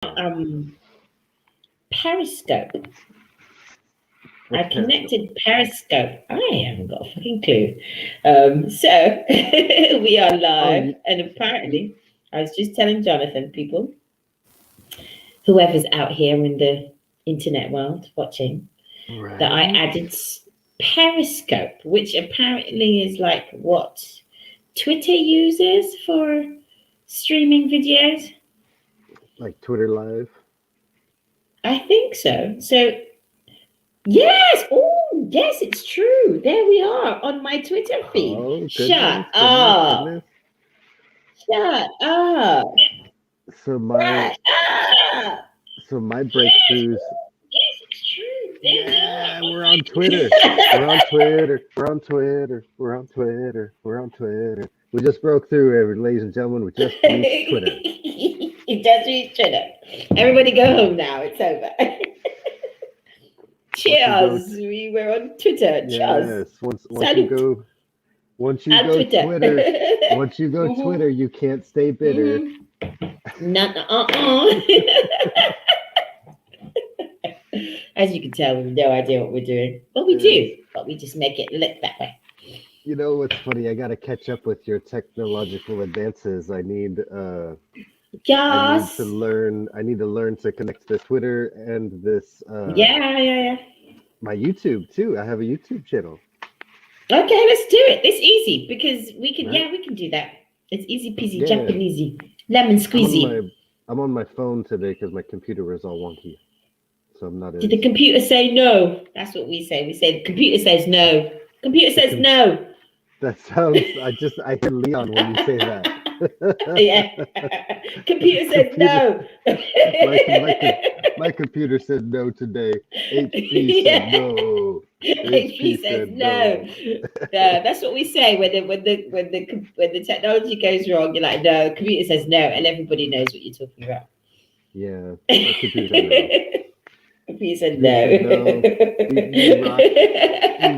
Periscope. I What's Periscope? connected Periscope. I haven't got a fucking clue. So we are Oh, live, and apparently, I was just telling Jonathan, people, whoever's out here in the internet world watching, that I right. added Periscope, which apparently is like what Twitter uses for streaming videos. Like Twitter Live. I think so. So yes, oh yes, it's true. There we are on my Twitter feed. Oh, Shut goodness, goodness, up. goodness. Shut up. So my Shut up. so my Yes, breakthroughs. oh, yes, it's true. There we are Yeah, on we're my on Twitter. We're on Twitter. We're on Twitter. We're on Twitter. We're on Twitter. We just broke through, ladies and gentlemen. We just reached Twitter. It does reach Twitter. Everybody go home now. It's over. Once you go, Cheers. We were on Twitter. Cheers. yes. Once you Salute. go, once you On go Twitter. Twitter, once you go Mm-hmm. Twitter, you can't stay bitter. Mm-hmm. Not uh-uh. As you can tell, we have no idea what we're doing. But we Yes. do. But we just make it look that way. You know what's funny? I gotta catch up with your technological advances. I need to Yes. learn. I need to learn to connect this Twitter and this Yeah. my YouTube too. I have a YouTube channel. Okay, let's do it. It's easy because Right? we can do that. It's easy peasy, Yeah. Japanesey. Lemon I'm on squeezy. my I'm on my phone today because my computer was all wonky, so I'm not Did the as computer say no? That's what we say. We say the computer says no. Computer the says com- no. that sounds. I hear Leon when you say that. Yeah. Computer says Computer, no. my computer said no today. HP said Yeah. no. HP HP says said no. no. That's what we say when the technology goes wrong. You're like, no. Computer says no, and everybody knows what you're talking about. Yeah, my computer said no. Computer said Computer no. said no. We rock.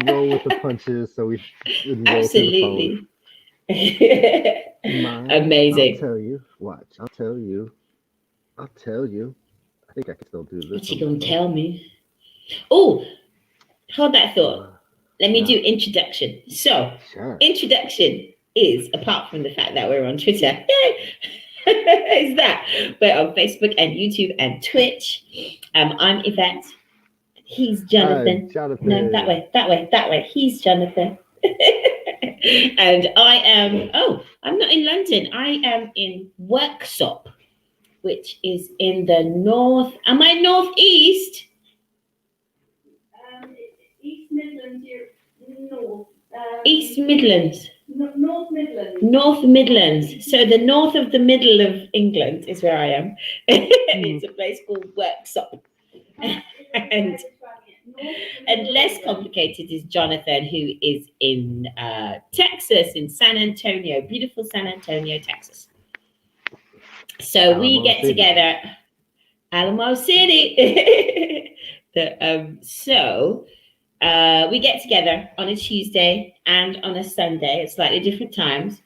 We roll with the punches, so we roll through the phone. Absolutely. I'll Amazing. tell you. Watch. I'll tell you. I'll tell you. I think I can still do What this you on my gonna phone. tell me? Oh, hold that thought. Wow. Let me do Yeah. introduction. So, Sure. introduction is apart from the fact that we're on Twitter, is that we're on Facebook and YouTube and Twitch. I'm Yvette. He's Jonathan. No, that Jonathan. way, that way, that way. He's Jonathan. And I am, oh, I'm not in London. I am in Worksop, which is in the north. Am I northeast? East Midlands, you're north. East Midlands. North Midlands. North Midlands. So the north of the middle of England is where I am. It's a place called Worksop. And less complicated is Jonathan, who is in Texas, in San Antonio, beautiful San Antonio, Texas. So we Alamo get City. together, Alamo City. We get together on a Tuesday and on a Sunday at slightly different times,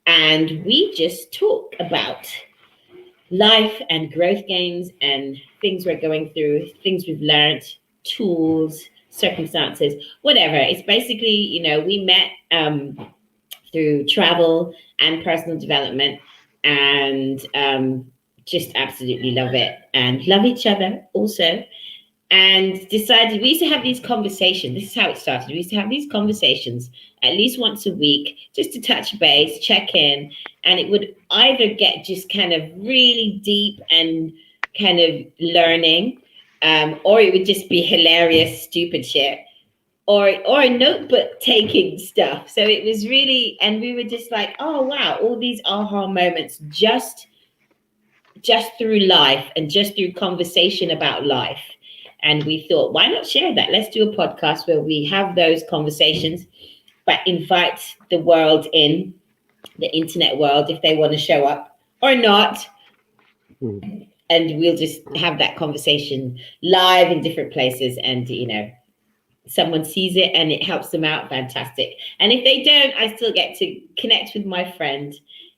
and we just talk about life and growth gains and things we're going through, things we've learned, tools, circumstances, whatever. It's basically, we met through travel and personal development, and just absolutely love it and love each other also. And decided we used to have these conversations. This is how it started. We used to have these conversations at least once a week just to touch base, check in. And it would either get just kind of really deep and kind of learning, or it would just be hilarious, stupid shit, or notebook taking stuff. So it was really, and we were just like, oh, wow, all these aha moments just through life and just through conversation about life. And we thought, why not share that? Let's do a podcast where we have those conversations, but invite the world in, the internet world, if they want to show up or not. And we'll just have that conversation live in different places. And, someone sees it and it helps them out, fantastic. And if they don't, I still get to connect with my friend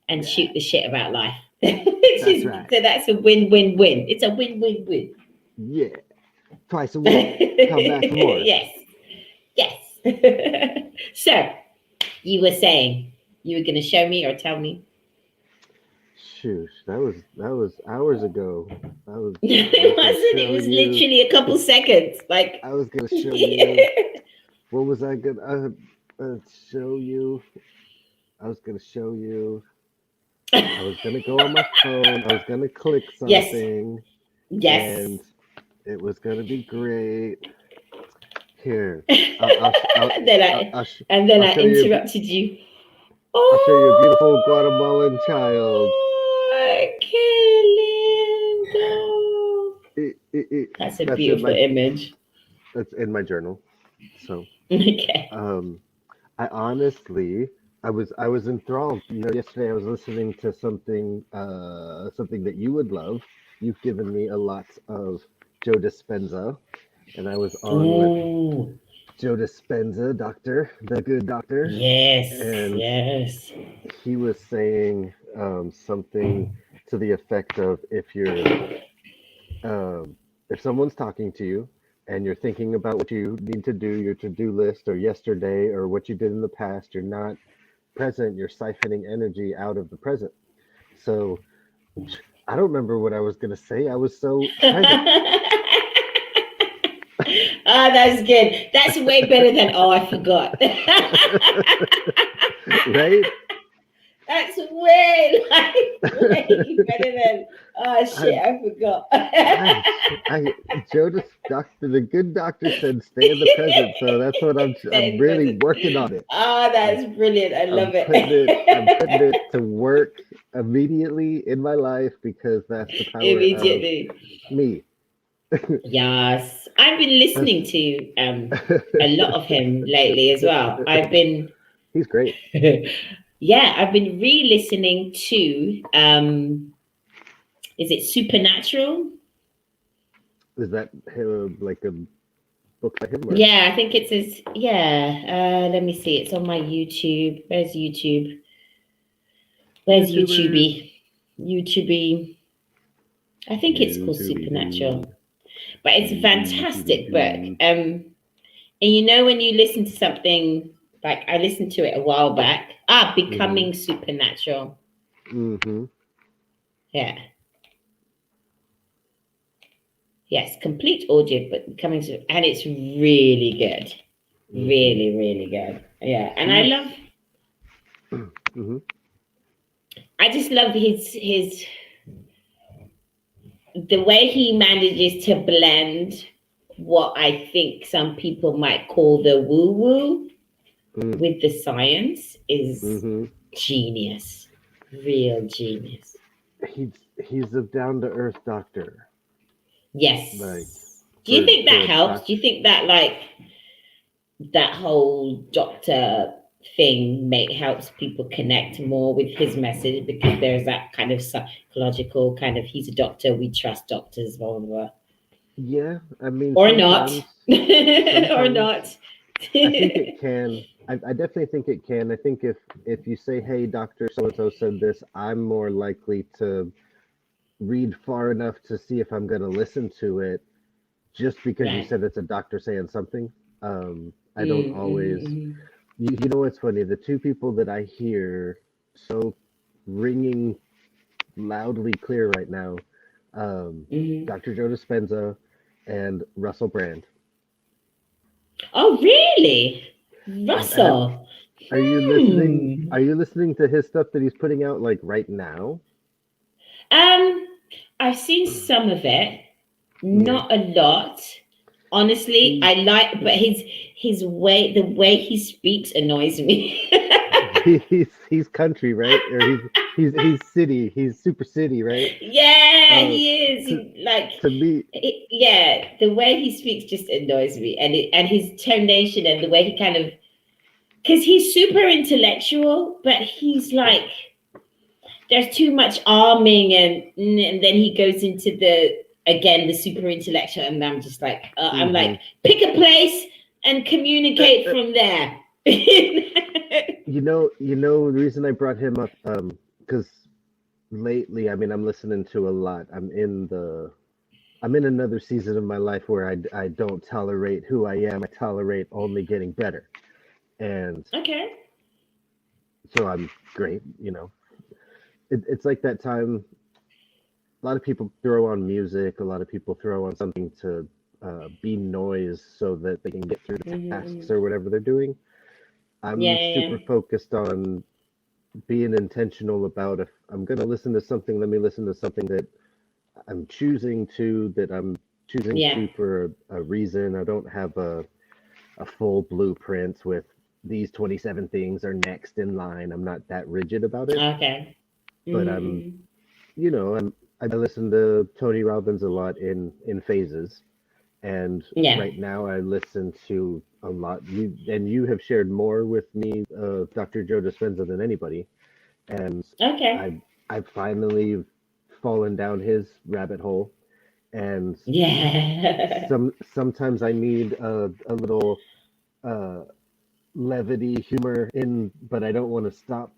and shoot the shit about life. That's right. So that's a win-win-win. It's a win-win-win. Yeah. Twice a week. Come back for more. Yes. Yes. So you were saying you were going to show me or tell me? Shoot, that was hours ago. I was No, I it was gonna wasn't. It show was you. literally a couple seconds. Like, I was gonna show you. What was I gonna show you? I was gonna show you. I was gonna go on my phone. I was gonna click yes, something, yes. and it was gonna be great. Here, I'll then I'll, I I'll, and then I'll I show you. interrupted you. I'll show you a beautiful Guatemalan child. Oh, qué lindo. That's a That's in beautiful my image. journal. So, Okay. um, I honestly, I was enthralled. Yesterday I was listening to something that you would love. You've given me a lot of Joe Dispenza, and I was on with Ooh, Joe Dispenza, doctor, the good doctor, yes, and yes. he was saying something to the effect of if someone's talking to you and you're thinking about what you need to do, your to-do list, or yesterday, or what you did in the past, you're not present, you're siphoning energy out of the present. So I don't remember what I was going to say. I was so present. Oh, that's good. That's way better than I forgot. Right? That's way better than shit. I, I forgot. Joe, the good doctor said stay in the present. So that's what I'm Stay in really present. working on it. Oh, I'm, that's brilliant. I I'm love putting it. it to work immediately in my life because that's the power of Immediately. me. Yes, I've been listening to a lot of him lately as well. I've been He's great. yeah, I've been re-listening to is it Supernatural? Is that like a book by him or Yeah, I think it says yeah. Let me see. It's on my YouTube. Where's YouTube? Where's YouTubers? YouTubey? YouTubey. I think it's called Supernatural. But it's a fantastic book. And when you listen to something like I listened to it a while back, Becoming Supernatural. Mm-hmm. Yeah. Yes, complete audio, but and it's really good. Really, really good. Yeah. And Mm-hmm. I just love his the way he manages to blend what I think some people might call the woo-woo with the science is Mm-hmm. genius. Real genius. He's a down to earth doctor. Like Yes. Do you think that for a helps? Do you think that that whole doctor thing helps people connect more with his message because there's that kind of psychological kind of he's a doctor, we trust doctors, blah blah blah. Yeah, I mean Or not. Or sometimes not. I think it can. I definitely think it can. I think if you say, "Hey, Doctor So and So said this," I'm more likely to read far enough to see if I'm going to listen to it, just because you Right. said it's a doctor saying something. I don't always. Mm. You know what's funny? The two people that I hear so ringing loudly clear right now, Dr. Joe Dispenza and Russell Brand. Oh, really? Have, Russell. are you listening? Are you listening to his stuff that he's putting out like right now? I've seen some of it, not a lot. Honestly, I like, but his way, the way he speaks annoys me. He's country, right? Or he's city. He's super city, right? Yeah, he is. To, Like, to me, yeah, the way he speaks just annoys me, and his tonation and the way he kind of, because he's super intellectual, but he's like, there's too much arming, and then he goes into the super intellectual, and I'm just like, I'm like, pick a place and communicate from there. the reason I brought him up, because lately, I mean, I'm listening to a lot. I'm in another season of my life where I don't tolerate who I am. I tolerate only getting better. And Okay. so I'm great, it's like that time. A lot of people throw on music. A lot of people throw on something to be noise so that they can get through the tasks Mm-hmm. or whatever they're doing. Yeah, I'm yeah, super focused on being intentional about, if I'm going to listen to something, let me listen to something that I'm choosing yeah. to for a reason. I don't have a full blueprint with these 27 things are next in line. I'm not that rigid about it, Yeah. Okay. but Mm-hmm. I listen to Tony Robbins a lot in phases. And Yeah. right now I listen to a lot. You have shared more with me of Dr. Joe Dispenza than anybody. And Okay. I I've finally fallen down his rabbit hole. And Yeah. sometimes I need a little uh, levity humor in, but I don't want to stop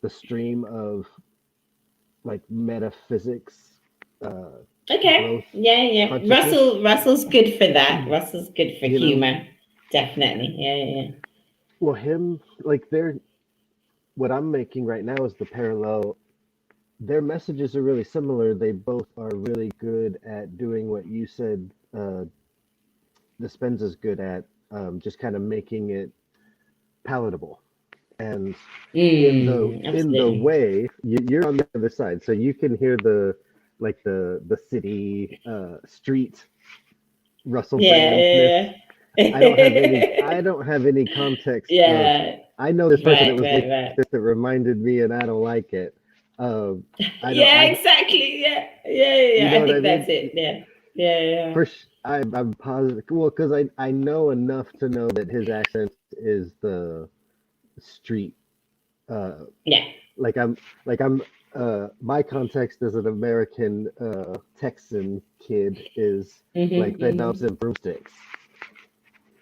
the stream of like metaphysics, uh, Okay. growth, Yeah, yeah. consciousness. Russell's good for that. Russell's good for You know, humor. Definitely. Yeah, yeah. well, him like they're what I'm making right now is the parallel. Their messages are really similar. They both are really good at doing what you said. Dispenza's good at just kind of making it palatable. And in the Absolutely. way you're on the other side, so you can hear the city street Russell Yeah, Brandness. yeah, I don't have any yeah. I don't have any context of Yeah. I know this person that Right, was like right, right. this that reminded me and I don't like it. Um I don't Yeah, I exactly. Yeah. Yeah, yeah, you yeah. know I what I think mean? that's it. Yeah. Yeah, yeah. I'm positive, well, because I know enough to know that his accent is the street uh Yeah. like I'm my context as an American Texan kid is like Mm-hmm, bed knobs mm-hmm. and broomsticks.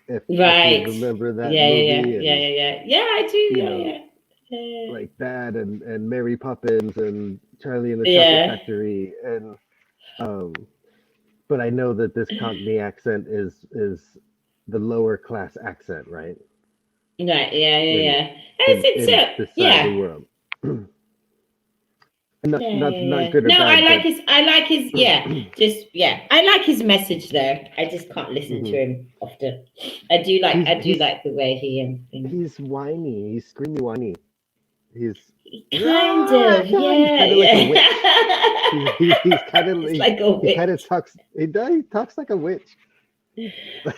If you Right. remember that Yeah, yeah, yeah. movie, Yeah, and yeah, yeah. Yeah, I do. you Yeah, know yeah. Yeah. like that, and Mary Poppins and Charlie and the Chocolate Yeah. Factory, and um but I know that this Cockney accent is the lower class accent, right? Right. Yeah, yeah, In yeah. I think in so. this side of the Yeah. world. not Yeah, not yeah, not yeah. good or No, bad, but I like his, yeah, just, yeah. I like his message though. I just can't listen to mhm. him often. he's I do he's like the way he things. he's whiny. He's screamy whiny. He's Kind of, he's yeah, kind of like a yeah. witch. He's kind of It's like a he kind witch. of talks. He talks like a witch.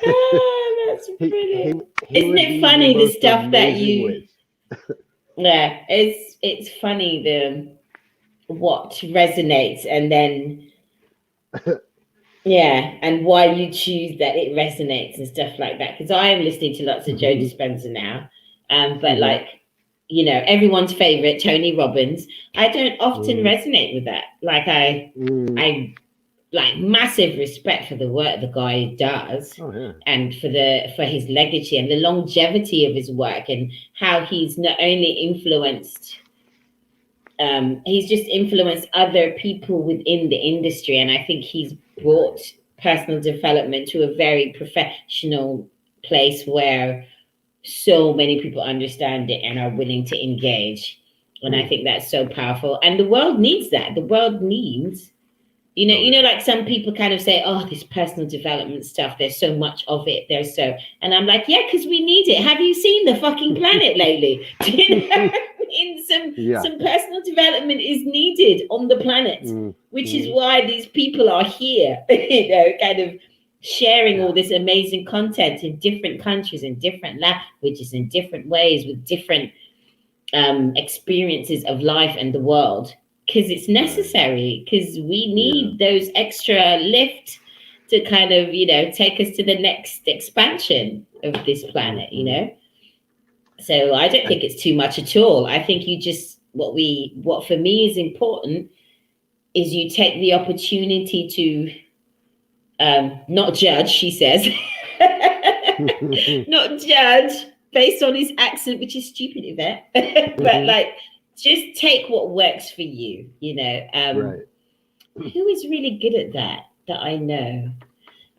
Oh, that's he he brilliant. he Isn't would it be the funny the most stuff that amazing you, witch. yeah, it's funny the what resonates and then yeah, and why you choose that it resonates and stuff like that. Because I am listening to lots of Joe Hmm. Dispenza now, but Hmm. like everyone's favorite Tony Robbins. I don't often Hmm. resonate with that. Like Hmm. I like massive respect for the work the guy does, Oh yeah. and for his legacy and the longevity of his work and how he's not only influenced he's just influenced other people within the industry. And I think he's brought Right. personal development to a very professional place where so many people understand it and are willing to engage. And I think that's so powerful. And the world needs that. The world needs Oh yeah. like some people kind of say, oh, this personal development stuff, there's so much of it. And I'm like, yeah, because we need it. Have you seen the fucking planet lately? Do you know what I mean? Yeah. Some personal development is needed on the planet, which is Mm-hmm. why these people are here, kind of sharing Yeah. all this amazing content in different countries, in different languages, in different ways, with different experiences of life and the world, because it's Right. necessary, because we Yeah. need those extra lift to kind of take us to the next expansion of this planet. Hmm. So I don't I think it's too much at all. I think you just what for me is important is you take the opportunity to not judge, she says. Not judge based on his accent, which is stupid, Yvette. But like just take what works for you, you know. Right. Who is really good at that I know?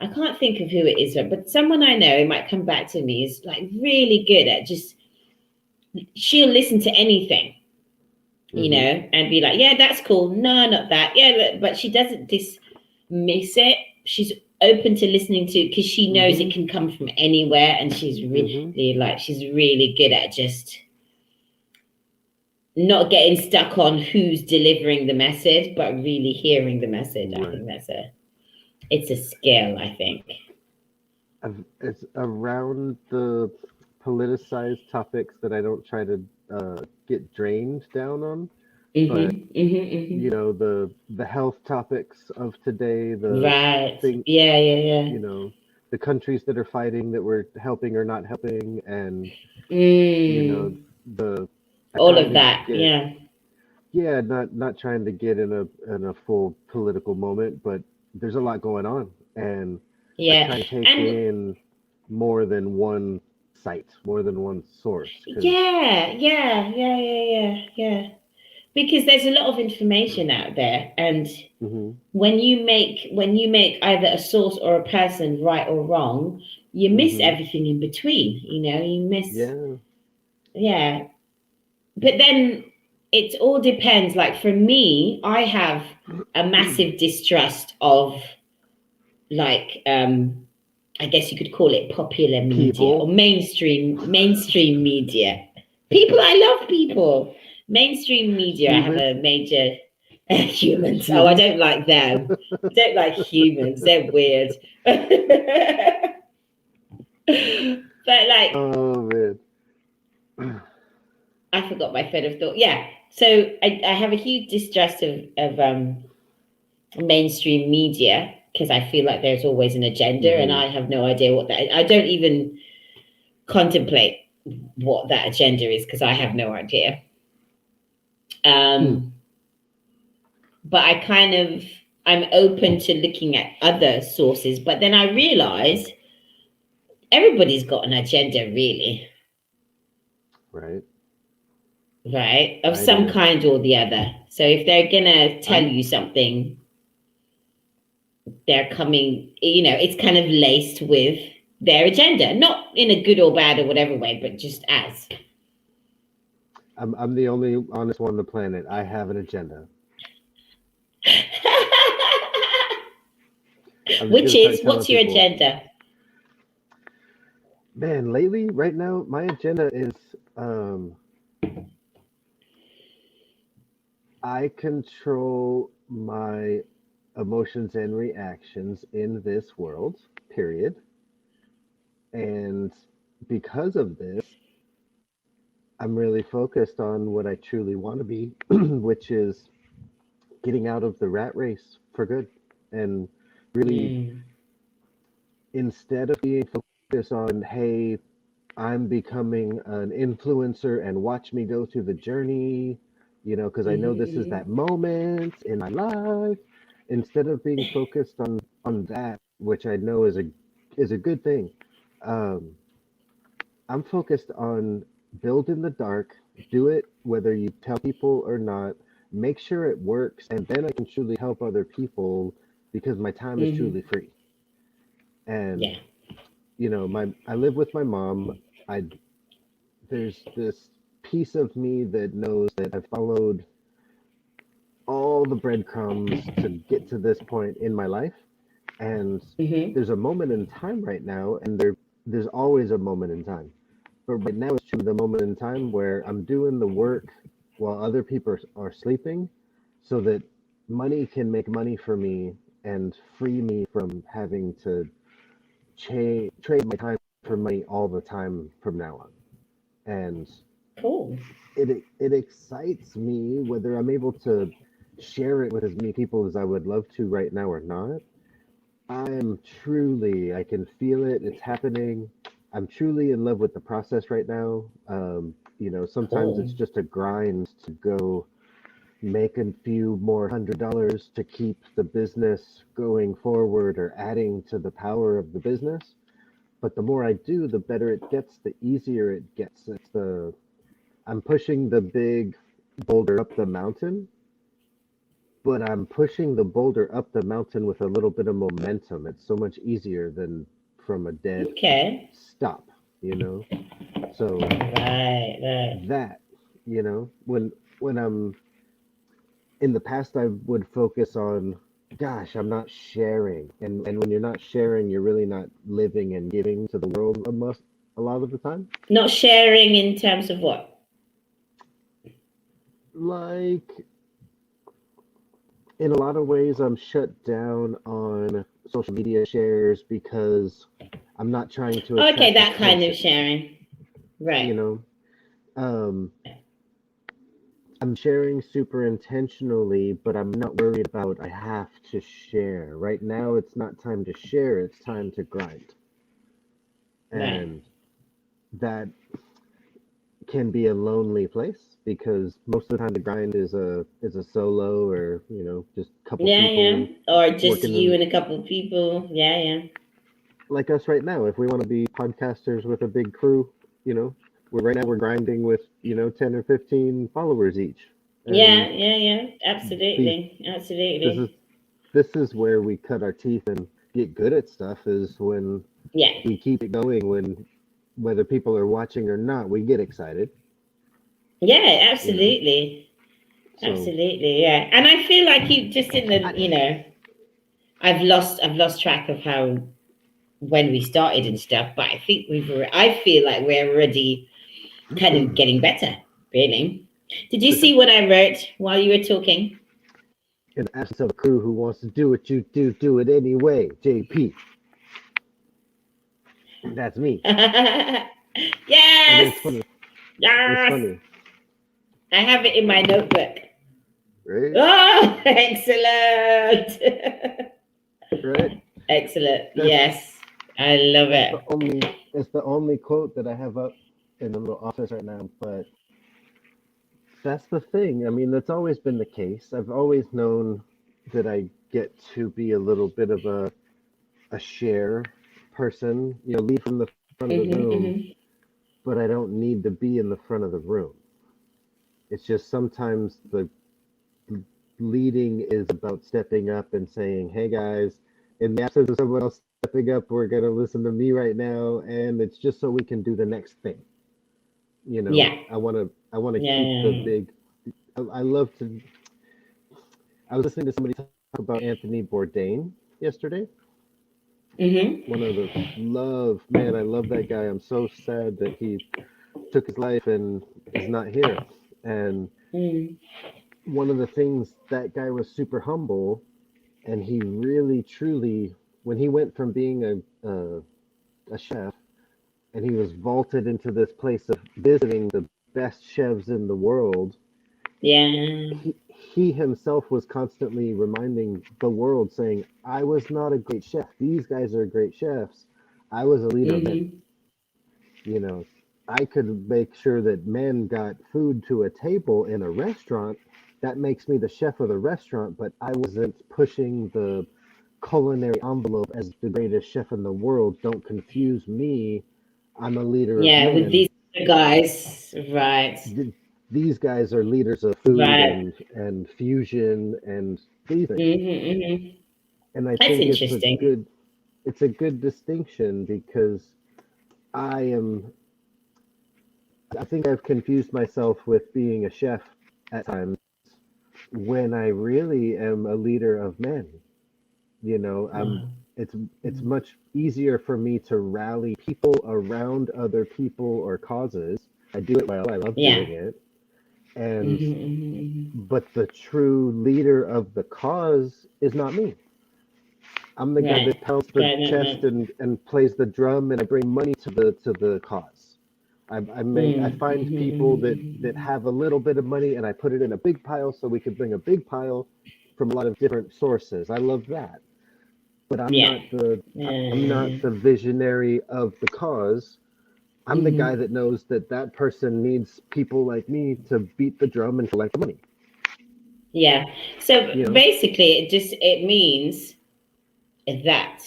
I can't think of who it is, but someone I know, it might come back to me, is like really good at just, she'll listen to anything, you Mm-hmm. know, and be like, yeah, that's cool. No, not that. Yeah, but she doesn't dismiss it. She's open to listening to, because she knows Mm-hmm. it can come from anywhere, and she's Mm-hmm. really like, she's really good at just not getting stuck on who's delivering the message, but really hearing the message. I Right. think it's a skill, I think. It's around the politicized topics that I don't try to get drained down on, but you know, the health topics of today, the Right. thing, Yeah, yeah, yeah. you know, the countries that are fighting that we're helping or not helping, and you know, Mm, the not all trying of to that. get, Yeah. yeah, not trying to get in a full political moment, but there's a lot going on, and I Yeah. try to take And in more than one site, more than one source, because yeah, yeah, yeah, yeah, yeah, yeah. Because there's a lot of information out there, and hmm when you make either a source or a person right or wrong, you miss hmm everything in between. You know, you miss, yeah, yeah. But then it all depends. Like for me, I have a massive distrust of, like, I guess you could call it popular media or people. mainstream media. People, I love people. Mainstream media, I have Humans, a major humans. Oh, I humans. don't like them. I don't like humans. They're weird. But like, Oh man. I forgot my thread of thought. Yeah. So I have a huge distrust of mainstream media, because I feel like there's always an agenda, and hmm I have no idea what that. I don't even contemplate what that agenda is, because I have no idea. Hmm. Um, but I'm open to looking at other sources, but then I realize everybody's got an agenda, really, Right. right? Of I some do. kind or the other. So if they're gonna tell I'm you something, they're coming, it's kind of laced with their agenda, not in a good or bad or whatever way, but just as. I'm the only honest one on the planet. I have an agenda. I'm just Which gonna start is, telling what's your people, agenda? man, lately, right now, my agenda is um I control my emotions and reactions in this world, period. And because of this, I'm really focused on what I truly want to be, which is getting out of the rat race for good. And really, Mm. instead of being focused on, hey, I'm becoming an influencer and watch me go through the journey, you know, because I know this is that Mm-hmm. moment in my life. Instead of being focused on that, which I know is a good thing, um, I'm focused on build in the dark, do it whether you tell people or not, make sure it works, and then I can truly help other people because my time is truly Mm-hmm. free. And Yeah. you know, my I live with my mom. I there's this piece of me that knows that I've followed all the breadcrumbs to get to this point in my life. And Mm-hmm. there's a moment in time right now, and there's always a moment in time. But right now is truly the moment in time where I'm doing the work while other people are sleeping so that money can make money for me and free me from having to trade my time for money all the time from now on. And Cool. it excites me whether I'm able to share it with as many people as I would love to right now or not. I'm truly, I can feel it. It's happening. I'm truly in love with the process right now. You know, sometimes it's Cool. just a grind to go make a few more $100 to keep the business going forward or adding to the power of the business. But the more I do, the better it gets, the easier it gets. I'm pushing the big boulder up the mountain, but I'm pushing the boulder up the mountain with a little bit of momentum. It's so much easier than from a dead Okay. stop, you know? So Right. that, when I'm in the past, I would focus on, gosh, I'm not sharing. And when you're not sharing, you're really not living and giving to the world a lot of the time. Not sharing in terms of what? Like, in a lot of ways, I'm shut down on social media shares because I'm not trying to Okay, attract that kind of attention, sharing. you Right. know? Um, I'm sharing super intentionally, but I'm not worried about I have to share. Right now, it's not time to share, it's time to grind. Right. And that can be a lonely place because most of the time the grind is a solo or, just a couple Yeah. people Or just working you in and a couple of people. Yeah. like us right now. If we want to be podcasters with a big crew, right now we're grinding with, 10 or 15 followers each. And Yeah. the this is Absolutely. this is where we cut our teeth and get good at stuff is when Yeah. we keep it going when whether people are watching or not, we get excited, Yeah, you know. absolutely. So Absolutely. Yeah. And I feel like you just in the, I I've lost track of how when we started and stuff, but I think I feel like we're already kind of getting better, really. Did you for sure. see what I wrote while you were talking? In the absence of a crew who wants to do what you do, do it anyway. JP, that's me. And Yes. it's funny. It's Yes. funny, I have it in my notebook. right? Oh, excellent. Right. Excellent. That's Yes. I love that's the it. only it's the only quote that I have up in the little office right now. But that's the thing. I mean, that's always been the case. I've always known that I get to be a little bit of a share person, lead from the front of the room, Hmm. but I don't need to be in the front of the room. It's just sometimes the leading is about stepping up and saying, "Hey guys, in the absence of someone else stepping up, we're gonna listen to me right now," and it's just so we can do the next thing. Yeah. I want to keep the Yeah. big. I love to. I was listening to somebody talk about Anthony Bourdain yesterday. Hmm. One of the man, I love that guy. I'm so sad that he took his life and is not here. And Mm. one of the things, that guy was super humble, and he really truly, when he went from being a chef and he was vaulted into this place of visiting the best chefs in the world, Yeah. he himself was constantly reminding the world, saying, I was not a great chef. These guys are great chefs. I was a leader of men. Hmm. You know, I could make sure that men got food to a table in a restaurant. That makes me the chef of the restaurant, but I wasn't pushing the culinary envelope as the greatest chef in the world. Don't confuse me. I'm a leader of Yeah. With men. these guys. Right. These guys are leaders of food Right. and fusion and these things. Hmm. And I That's think interesting. it's a good distinction because I am I think I've confused myself with being a chef at times when I really am a leader of men. You know, I'm Oh. it's much easier for me to rally people around other people or causes. I do it well. I love Yeah. doing it. And Hmm. but the true leader of the cause is not me. I'm the guy Right. that pounds the Right. Right. chest Right. and plays the drum, and I bring money to the cause. I Mm. find people that Hmm. have a little bit of money, and I put it in a big pile so we could bring a big pile from a lot of different sources. I love that, but Yeah. I'm not the visionary of the cause. I'm the guy Hmm. that knows that that person needs people like me to beat the drum and collect the money. Yeah. So You know, basically, it means that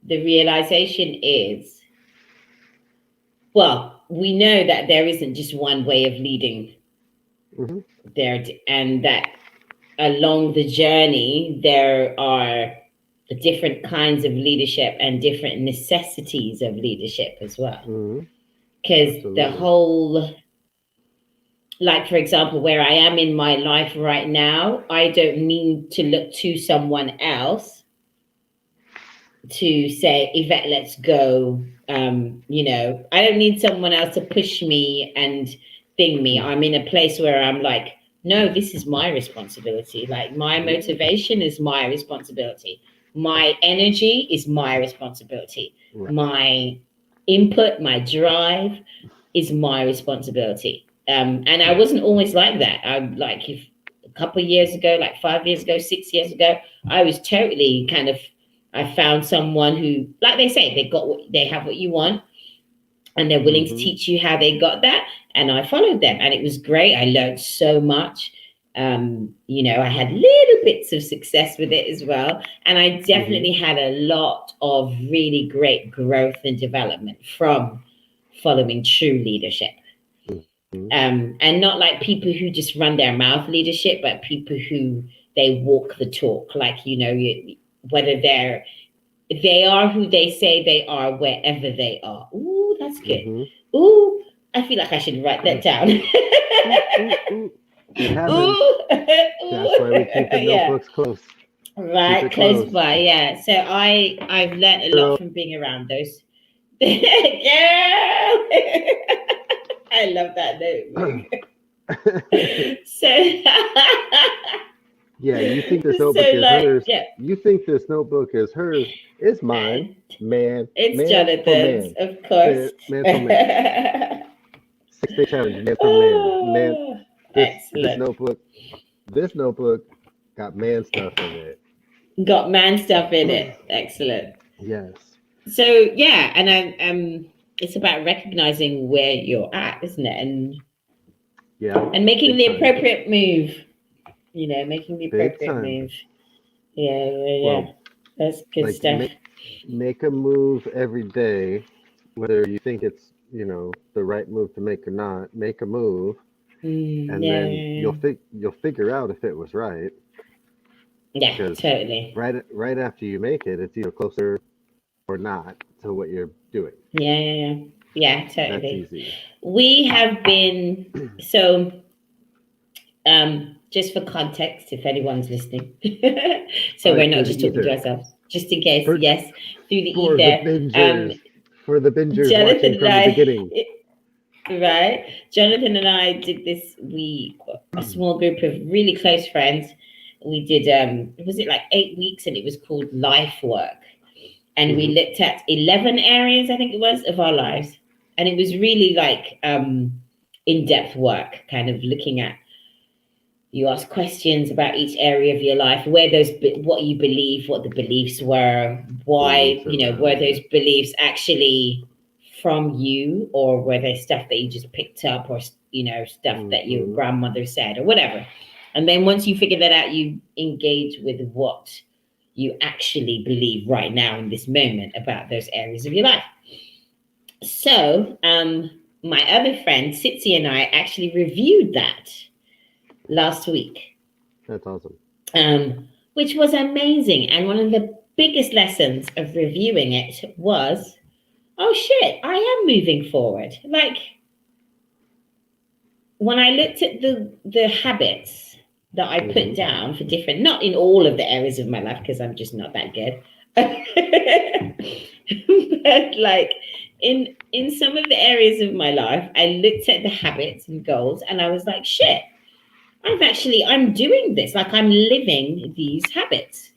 the realization is, well, we know that there isn't just one way of leading, hmm and that along the journey there are different kinds of leadership and different necessities of leadership as well. Mm-hmm. Because the Absolutely. whole, like for example, where I am in my life right now, I don't need to look to someone else to say, Yvette, let's go. I don't need someone else to push me and thing me. I'm in a place where I'm like, no, this is my responsibility. Like my motivation is my responsibility. My energy is my responsibility. Right. My input, my drive is my responsibility. And I wasn't always like that. I like if a couple of years ago, like 5 years ago, 6 years ago, I was totally kind of, I found someone who, like they say, they have what you want, and they're willing to teach you how they got that. And I followed them, and it was great. I learned so much. I had little bits of success with it as well, and I definitely had a lot of really great growth and development from following true leadership. And not like people who just run their mouth leadership, but people who they walk the talk. Like whether they are who they say they are wherever they are. Ooh, that's good. Ooh, I feel like I should write that down. It happens. Ooh. That's why we keep the notebooks close. Right, close by, yeah. So I've learned a lot from being around those. Girl, I love that notebook. So yeah, you think this notebook is hers. Yeah. You think this notebook is hers. It's mine, man. It's man Jonathan's, man. of course. Man for man. 6-day challenge, man for man. Man, this notebook got man stuff in it. Got man stuff in it. Excellent. Yes. So yeah, and it's about recognizing where you're at, isn't it? And making the appropriate move. Making the appropriate move. Yeah. Well, that's good stuff. Make a move every day, whether you think it's the right move to make or not. Make a move, and then you'll figure out if it was right. Yeah, totally. Right after you make it, it's either closer or not to what you're doing. Yeah, totally. That's easy. We have been so. Just for context, if anyone's listening, so we're not just talking to ourselves, just in case. Yes, through the ether. For the bingers Jonathan watching from the beginning. Right, Jonathan and I did this. A small group of really close friends. We did. Was it like 8 weeks, and it was called Life Work, and we looked at 11 areas, I think it was, of our lives, and it was really like in-depth work, kind of looking at. You ask questions about each area of your life, what you believe, what the beliefs were, why, were those beliefs actually from you, or were they stuff that you just picked up, or, stuff that your grandmother said, or whatever. And then once you figure that out, you engage with what you actually believe right now in this moment about those areas of your life. So my other friend, Sitsi, and I actually reviewed that last week. That's awesome. Which was amazing. And one of the biggest lessons of reviewing it was, oh shit, I am moving forward. Like when I looked at the habits that I put down for different, not in all of the areas of my life, because I'm just not that good. But like in some of the areas of my life, I looked at the habits and goals, and I was like, shit, I'm doing this, like I'm living these habits.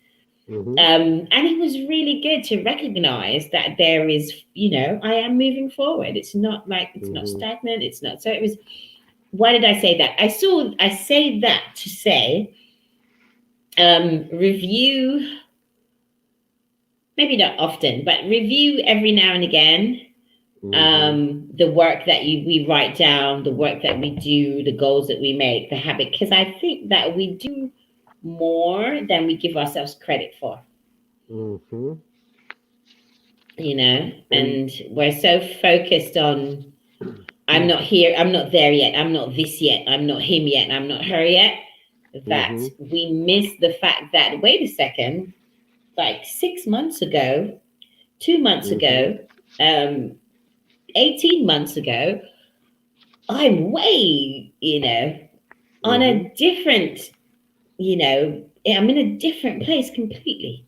And it was really good to recognize that there is, I am moving forward. It's not like, it's not stagnant. It's not. So it was, why did I say that? I say that to say, review, maybe not often, but review every now and again. The work that we write down, the work that we do, the goals that we make, the habit, because I think that we do more than we give ourselves credit for. And we're so focused on I'm not here, I'm not there yet, I'm not this yet, I'm not him yet, I'm not her yet, that Mm-hmm. we miss the fact that, wait a second, like 6 months ago, 2 months Mm-hmm. ago, 18 months ago, I'm way, on Mm-hmm. a different, I'm in a different place completely,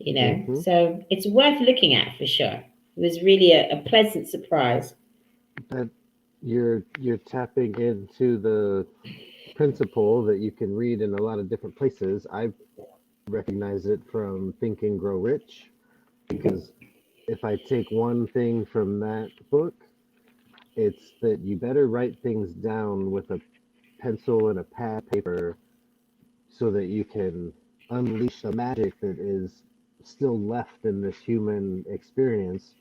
Mm-hmm. So it's worth looking at for sure. It was really a pleasant surprise. That you're tapping into the principle that you can read in a lot of different places. I recognize it from Think and Grow Rich because if I take one thing from that book, it's that you better write things down with a pencil and a pad paper so that you can unleash the magic that is still left in this human experience.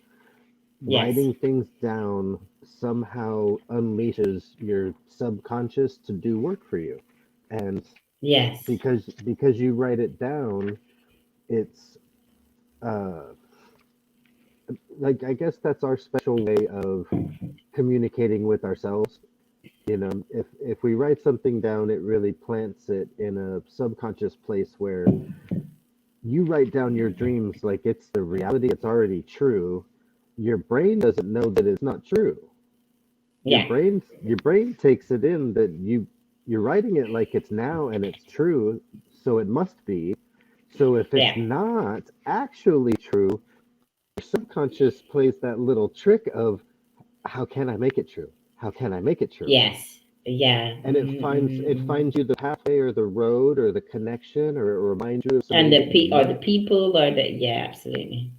Yes, Writing things down somehow unleashes your subconscious to do work for you. And yes, because you write it down, it's uh, like I guess that's our special way of communicating with ourselves. If we write something down, it really plants it in a subconscious place where you write down your dreams like it's the reality, it's already true. Your brain doesn't know that it's not true. yeah, Your brain takes it in that you're writing it like it's now and it's true, so it must be. So if it's yeah, not actually true, your subconscious plays that little trick of how can I make it true? How can I make it true? yes, yeah. And it finds you the pathway or the road or the connection or it reminds you of And somebody that you or the met, people, or the, yeah, absolutely.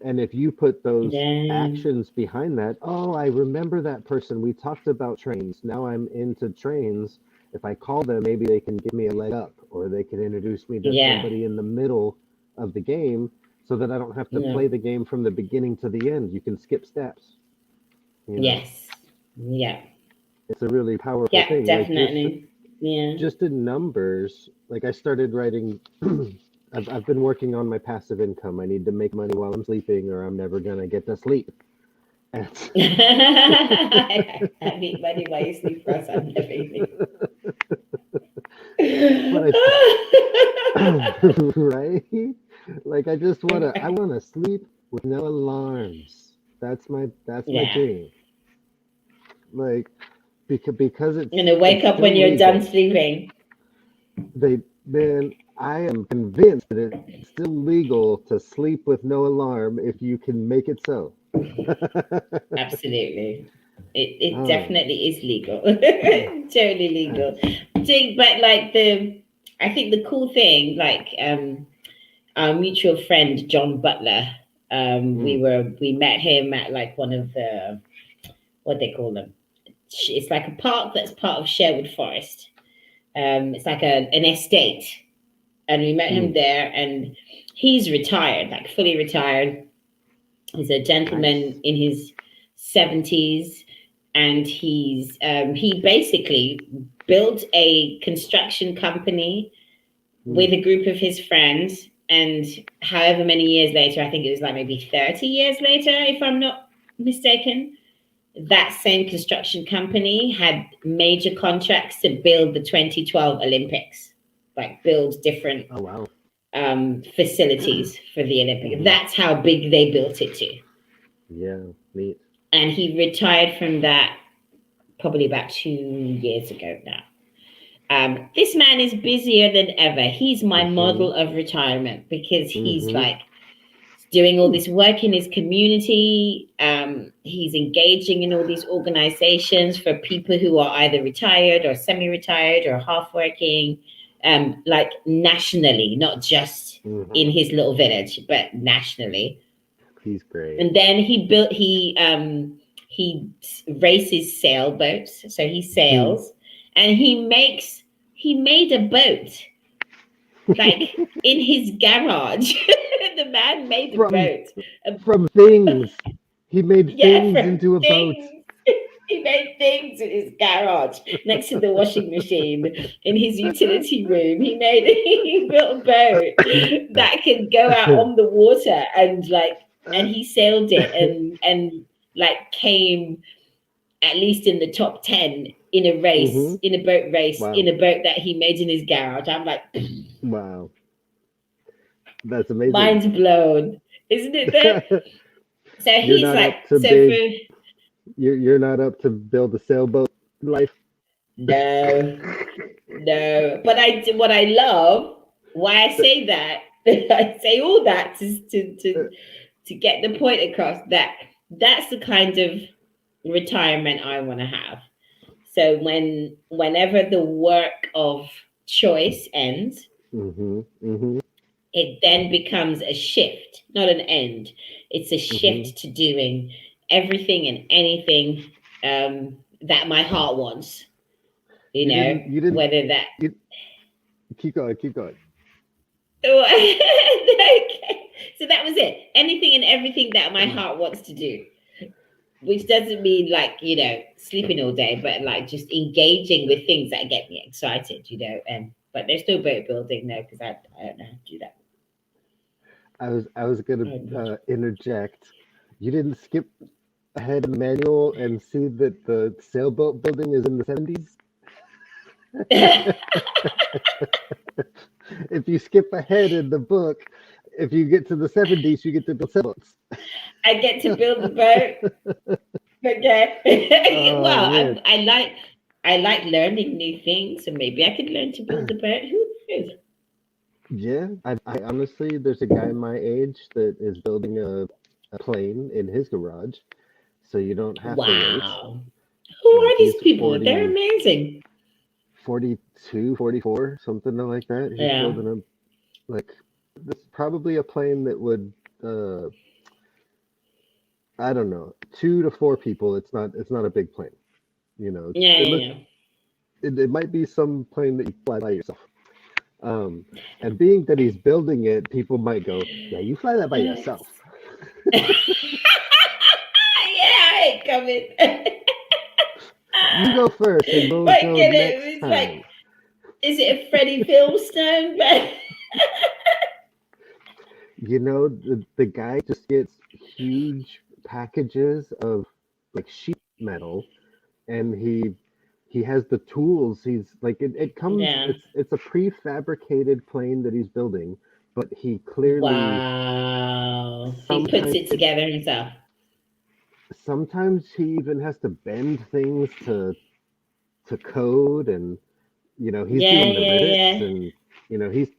and if you put those Yeah, actions behind that, oh, I remember that person, we talked about trains, now I'm into trains. If I call them, maybe they can give me a leg up or they can introduce me to yeah, somebody in the middle of the game so that I don't have to yeah, play the game from the beginning to the end. You can skip steps. you know yes, yeah, it's a really powerful yeah, thing, like just definitely. Yeah. just in numbers. Like I started writing. I've been working on my passive income. I need to make money while I'm sleeping or I'm never gonna get to sleep. And I need money while you sleep, Ross. I'm never eating. but right? Like I wanna sleep with no alarms. That's my Yeah. dream. Like because And to wake it's up when still you're done legal. sleeping. I am convinced that it's still legal to sleep with no alarm if you can make it so. Absolutely. It Oh, definitely is legal. Totally legal. that's But like I think the cool thing, like our mutual friend John Butler, mm, we met him at like one of the, what they call them. It's like a park that's part of Sherwood Forest. It's like an estate, and we met him mm, there. And he's retired, like fully retired. He's a gentleman nice. in his 70s, and he basically built a construction company Mm, with a group of his friends. And however many years later, I think it was like maybe 30 years later, if I'm not mistaken, that same construction company had major contracts to build the 2012 Olympics, like build different oh wow. facilities for the Olympics. Hmm. That's how big they built it to. Yeah, neat. And he retired from that probably about 2 years ago now. This man is busier than ever. He's my Hmm. model of retirement because he's Hmm. like doing all this work in his community. He's engaging in all these organizations for people who are either retired or semi-retired or half working, like nationally, not just Hmm. in his little village, but nationally. He's great. And then he races sailboats, so he Hmm. sails, and he made a boat like in his garage. The man made a from boat. A, from things. He made yeah, things from into a boat. things. He made things in his garage next to the washing machine in his utility room. He built a boat that could go out on the water, and he sailed it, and like came at least in the top 10 in a race, Mhm. in a boat race, in Wow. a boat that he made in his garage. I'm like, Wow. That's amazing. mind's blown, isn't it though? So You're he's not like, up to so for big. You're not up to build a sailboat life. no, no. But what I love, why I say that, I say all that to get the point across that that's the kind of retirement I want to have. So whenever the work of choice ends, Mhm. Mhm. it then becomes a shift, not an end. It's a Mhm. shift to doing everything and anything that my heart wants. You You know, didn't. You didn't. whether that You keep going. Keep going. okay. So that was it. Anything and everything that my heart wants to do, which doesn't mean like, sleeping all day, but like just engaging with things that get me excited, and but there's still boat building though, because I don't know how to do that. I was gonna Um, interject. You didn't skip ahead in the manual and see that the sailboat building is in the 70s. If you skip ahead in the book, if you get to the 70s, you get to build sailboats. I get to build the boat. Okay. Oh Well, man. I like learning new things, so maybe I could learn to build a boat. Who knows? Yeah, I honestly, there's a guy my age that is building a plane in his garage, so you don't have to wait. Wow. Who Like are these he's people? They're amazing. 42, 44, something like that. He's Yeah. building like this probably a plane that would uh I don't know, 2 to 4 people. It's not a big plane. Yeah, It yeah, look yeah. it might be some plane that you fly by yourself. Um, and being that he's building it, people might go, yeah, you fly that by yourself. Yeah, I ain't coming. You go first, and we'll But go get it? next It's like, time. is it a Freddie Filmstone? The guy just gets huge packages of like sheet metal, and he has the tools. He's like it comes. Yeah. It's a prefabricated plane that he's building, but he clearly Wow. He puts sometimes it together himself. sometimes he even has to bend things to code, and he's Yeah, doing the yeah, rivets, yeah. and he's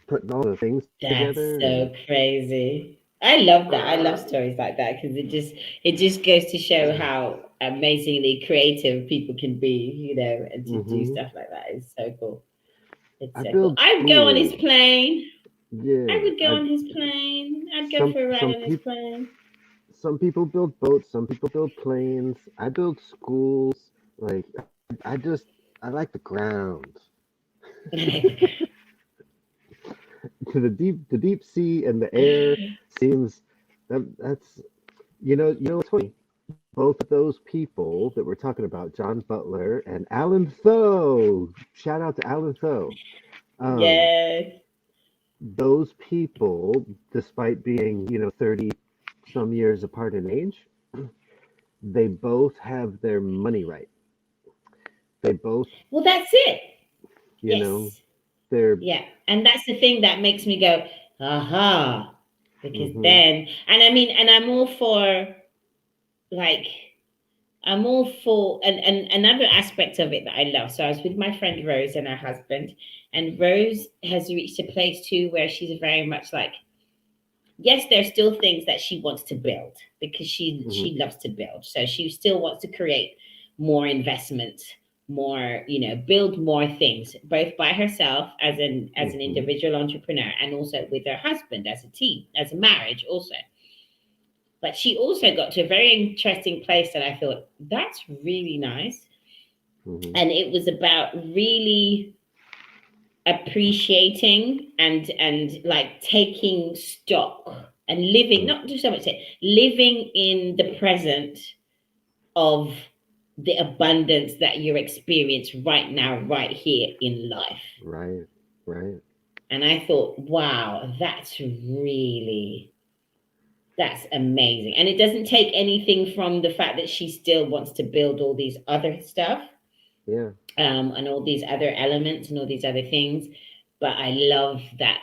putting all the things That's together, and so crazy. I love that. I love stories like that because it just goes to show how amazingly creative people can be, and to do hmm stuff like that is so cool. It's I so cool. build I would go on his schools. plane. I Yeah, would go I on his plane. I'd go some for a ride some on his people plane. some people build boats, some people build planes. I build schools. Like I just I like the ground. The deep sea and the air seems that's what's funny. Both of those people that we're talking about, John Butler and Alan Tho. Shout out to Alan Tho. Um, Yes. those people, despite being 30 some years apart in age, they both have their money right. They both, Well, that's it. you know, Yes. they're. Yeah. And that's the thing that makes me go, aha. Because Hmm then, and I mean, and I'm all for like, I'm all for, and another aspect of it that I love. So I was with my friend Rose and her husband, and Rose has reached a place too where she's very much like, yes, there's still things that she wants to build because she hmm she loves to build. So she still wants to create more investment, more, build more things, both by herself as an hmm individual entrepreneur and also with her husband as a team, as a marriage also. But she also got to a very interesting place that I thought that's really nice. hmm And it was about really appreciating and like taking stock and living, not just so much say living in the present of the abundance that you experience right now, right here in life. Right, right. And I thought, wow, that's really That's amazing. And it doesn't take anything from the fact that she still wants to build all these other stuff, Yeah. and all these other elements and all these other things. But I love that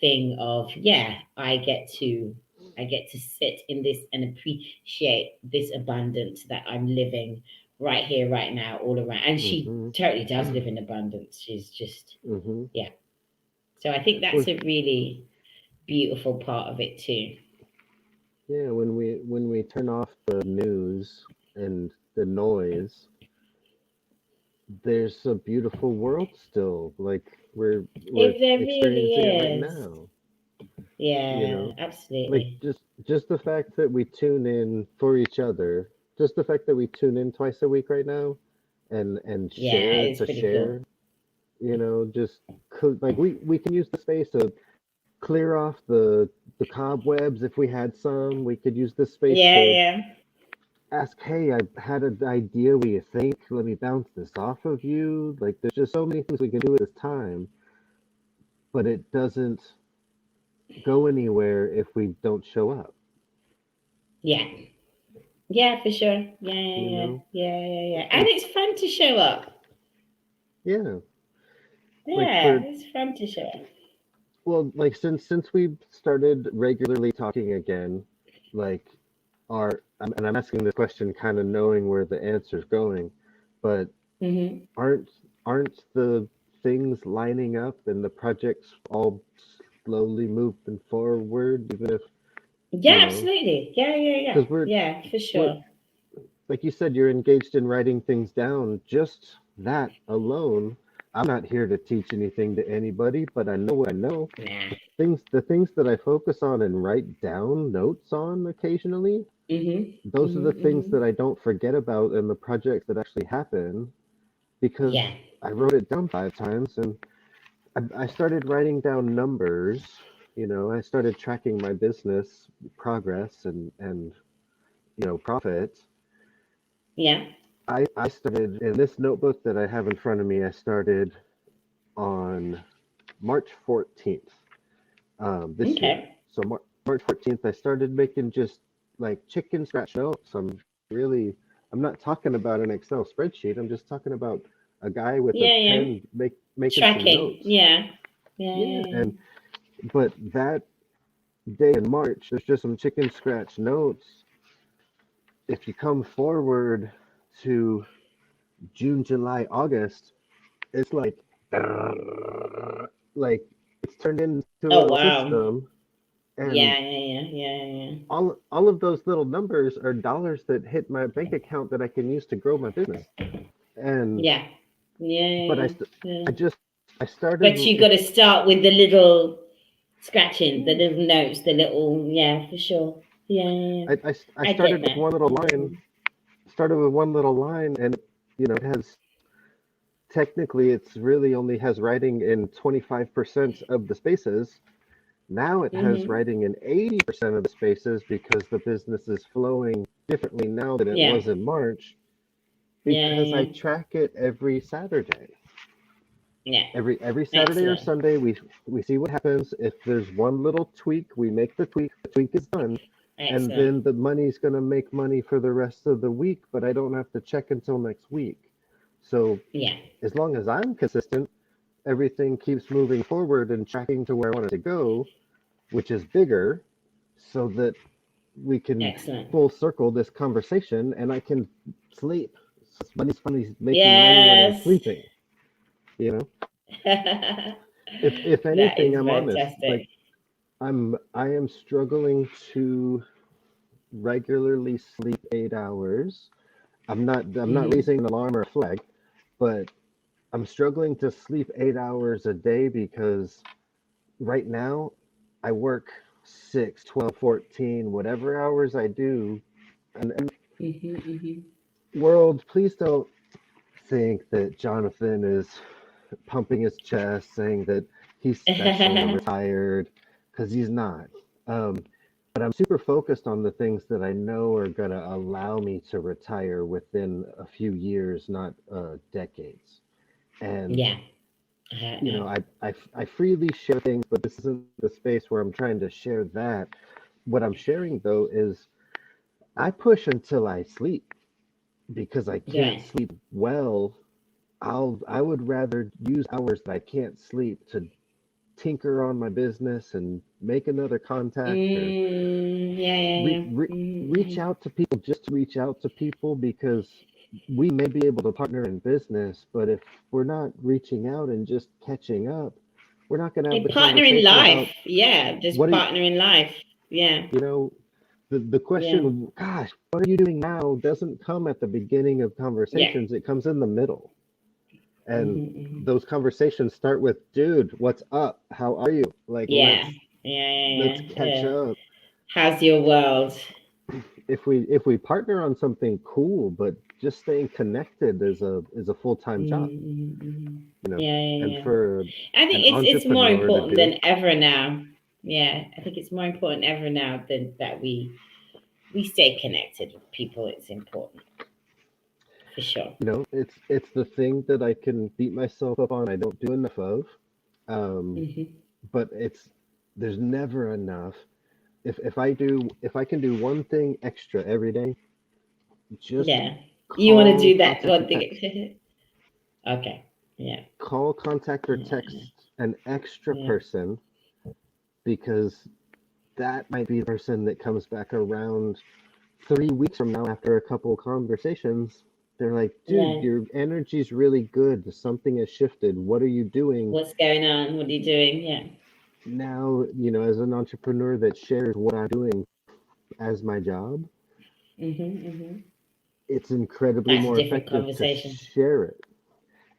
thing of, yeah, I get to sit in this and appreciate this abundance that I'm living right here, right now, all around. And she Mm-hmm. totally does live in abundance. She's just, Mm-hmm. yeah. So I think Well, that's a really beautiful part of it too. yeah, when we turn off the news and the noise, there's a beautiful world still. Like we're If there experiencing it right really is. now. You Yeah, know, like absolutely. just the fact that we tune in for each other, just the fact that we tune in twice a week right now, and Yeah, share it's to pretty cool. share. Just like we can use the space to clear off the cobwebs if we had some. We could use this space Yeah, to yeah. ask, hey, I had an idea. What do you think? Let me bounce this off of you. Like, there's just so many things we can do at this time, but it doesn't go anywhere if we don't show up, Yeah. Yeah, for sure. Yeah, you yeah, know? yeah, yeah, yeah. And And it's fun to show up. yeah, like Yeah, it's fun to show up. like since we started regularly talking again, like and I'm asking this question kind of knowing where the answer's going, but Hmm. aren't aren't the things lining up and the projects all slowly moving forward, even if, Yeah, you know, absolutely. Yeah, yeah, yeah. because Yeah, for we're sure. like you said, you're engaged in writing things down. Just that alone, I'm not here to teach anything to anybody, but I know what I know. Nah. The things that I focus on and write down notes on occasionally, Hmm. those are Hmm. the things Hmm. that I don't forget about in the projects that actually happen because Yeah. I wrote it down 5 times and I started writing down numbers. I started tracking my business progress and profit. Yeah. I started in this notebook that I have in front of me. I started on March 14th, this year. Okay. So March 14th, I started making just like chicken scratch notes. I'm not talking about an Excel spreadsheet. I'm just talking about a guy with a Yeah, yeah. pen making some Tracking. notes. Yeah. Yeah, Yeah, yeah, but that day in March, there's just some chicken scratch notes. If you come forward to June, July, August, it's like it's turned into a Oh, little wow. system, and Yeah, yeah, yeah, yeah, yeah. all of those little numbers are dollars that hit my bank account that I can use to grow my business. And Yeah. Yeah, but yeah, yeah. I just I started But you got it's to start with the little scratching, the yeah, little notes, the little, yeah, for sure. Yeah, yeah, yeah. I I get started with that. one little line, and it has technically it's really only has writing in 25% of the spaces. Now it has Mm-hmm. writing in 80% of the spaces because the business is flowing differently now than it Yeah. was in March Yeah, because I yeah, track it every Saturday. yeah. Every Yeah. Saturday or Excellent. Sunday we see what happens. If there's one little tweak, we make the tweak is done, and Excellent. then the money's going to make money for the rest of the week, but I don't have to check until next week. So Yeah. as long as I'm consistent, everything keeps moving forward and tracking to where I want it to go, which is bigger, so that we can Excellent. full circle this conversation and I can sleep. Money's funny making money when I'm Yes. sleeping. You know, if That anything, is I'm honest. Like fantastic. I am struggling to regularly sleep 8 hours. I'm not Hmm. raising an alarm or a flag, but I'm struggling to sleep 8 hours a day because right now I work 6, 12, 14, whatever hours I do. And Hmm. Hmm. world, please don't think that Jonathan is pumping his chest saying that he's special or retired, because he's not. Um, but I'm super focused on the things that I know are going to allow me to retire within a few years, not decades. And Yeah. I freely share things, but this isn't the space where I'm trying to share that. what I'm sharing though is I push until I sleep because I can't Yeah. sleep well. I would rather use hours that I can't sleep to tinker on my business and make another contact or Yeah, yeah, re- yeah. re- reach out to people just to reach out to people because we may be able to partner in business, but if we're not reaching out and just catching up, we're not going to have A the partner in conversation life. about Yeah, just what do partner in life. Yeah, you know the yeah, question, gosh, what are you doing now, doesn't come at the beginning of yeah. conversations. It comes in the middle. And Hmm. those conversations start with, dude, what's up? How are you? Like, Yeah, yeah, let's yeah, catch yeah. up. How's your world? If we partner on something cool, but just staying connected is a full-time job, Mm-hmm. you know. Yeah, yeah, And yeah. for I think an it's more entrepreneur to important do, than ever now. Yeah, I think it's more important ever now than that we stay connected with people. It's important for sure. it's the thing that I can beat myself up on. I don't do enough of, um, Hmm. but there's never enough. If I can do one thing extra every day, just Yeah, you want to call, do that contact, or one text. thing? Okay. Yeah. Call, contact, or Yeah. text an extra Yeah. person because that might be the person that comes back around 3 weeks from now after a couple of conversations. They're like, dude, Yeah. your energy's really good. Something has shifted. What are you doing What's going on? What are you doing? Yeah. now? As an entrepreneur that shares what I'm doing as my job, Hmm. it's incredibly That's a more different effective to conversation. share it.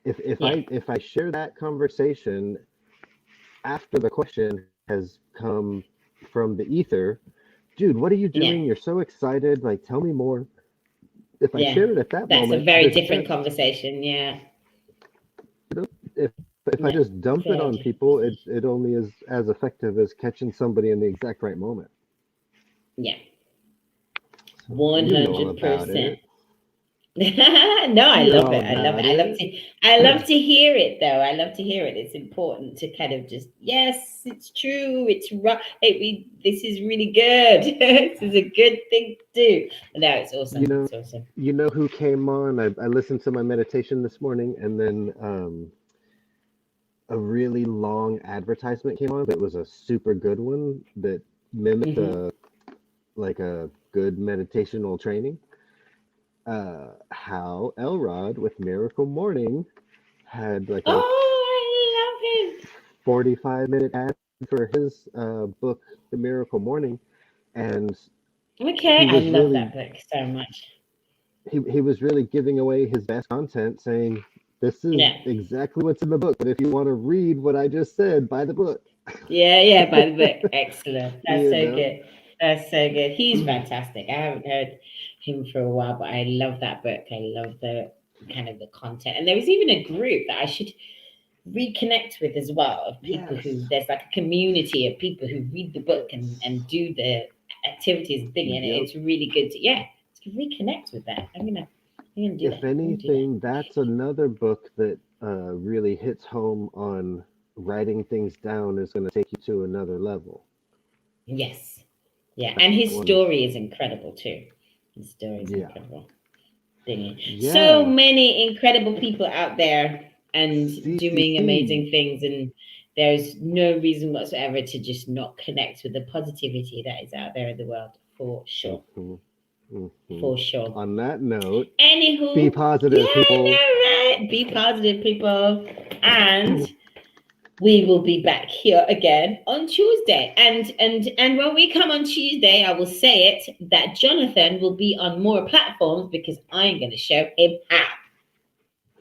If I share that conversation after the question has come from the ether, dude, what are you Yeah. doing? You're so excited. Like, tell me more. If I Yeah. share it at that That's a moment, very there's a different chance, conversation. Yeah. if if I Yeah. just dump it Very on different people, it conversation. it only is as effective as catching somebody in the exact right moment. Yeah. So you know all about 100%. it. No, I You know love all it. I love it. about I love it. to I love to hear it though. I love to hear it. It's important to kind of just, yes, it's true. It's right. Hey, this is really good. This is a good thing to do. No, it's You awesome. know, It's awesome. you know who came on? I listened to my meditation this morning, and then a really long advertisement came on. That was a super good one that mimicked Hmm. a good meditational training. Hal Elrod with Miracle Morning had like a Oh, I love him. 45-minute ad for his book, The Miracle Morning, and Okay, he I was love really that book so much. he was really giving away his best content, saying, "This is Yeah. exactly what's in the book, but if you want to read what I just said, buy the book." Yeah, yeah, by the book. Excellent. That's You so know, good. That's so good. He's fantastic. I haven't heard him for a while, but I love that book. I love the kind of the content. And there was even a group that I should reconnect with as well, of people who, yes, there's like a community of people who read the book and do the activities and thing. And yep. it's really good to, yeah, to reconnect with that. I'm gonna do that. If I'm gonna do that. anything, that's another book that really hits home on writing things down is going to take you to another level. Yes. Yeah. That And his one's story is incredible too. His story is yeah, incredible. Thingy. So yeah. many incredible people out there and See, doing amazing things, and there's no reason whatsoever to just not connect with the positivity that is out there in the world, for sure. hmm hmm For sure. On that note, be Anywho, positive, yeah, people. no, right. Be positive, people. And we will be back here again on Tuesday. And when we come on Tuesday, I will say it that Jonathan will be on more platforms because I'm gonna show him how.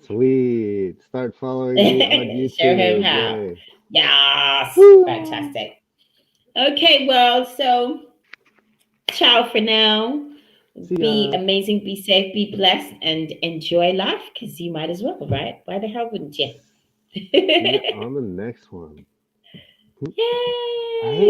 Sweet. Start following me on Show him YouTube. how. Yay. Yes, Woo! fantastic. Okay, well, so ciao for now. See Be ya. amazing, be safe, be blessed, and enjoy life because you might as well, right? Why the hell wouldn't you? See you on the next one. Yay! Hey.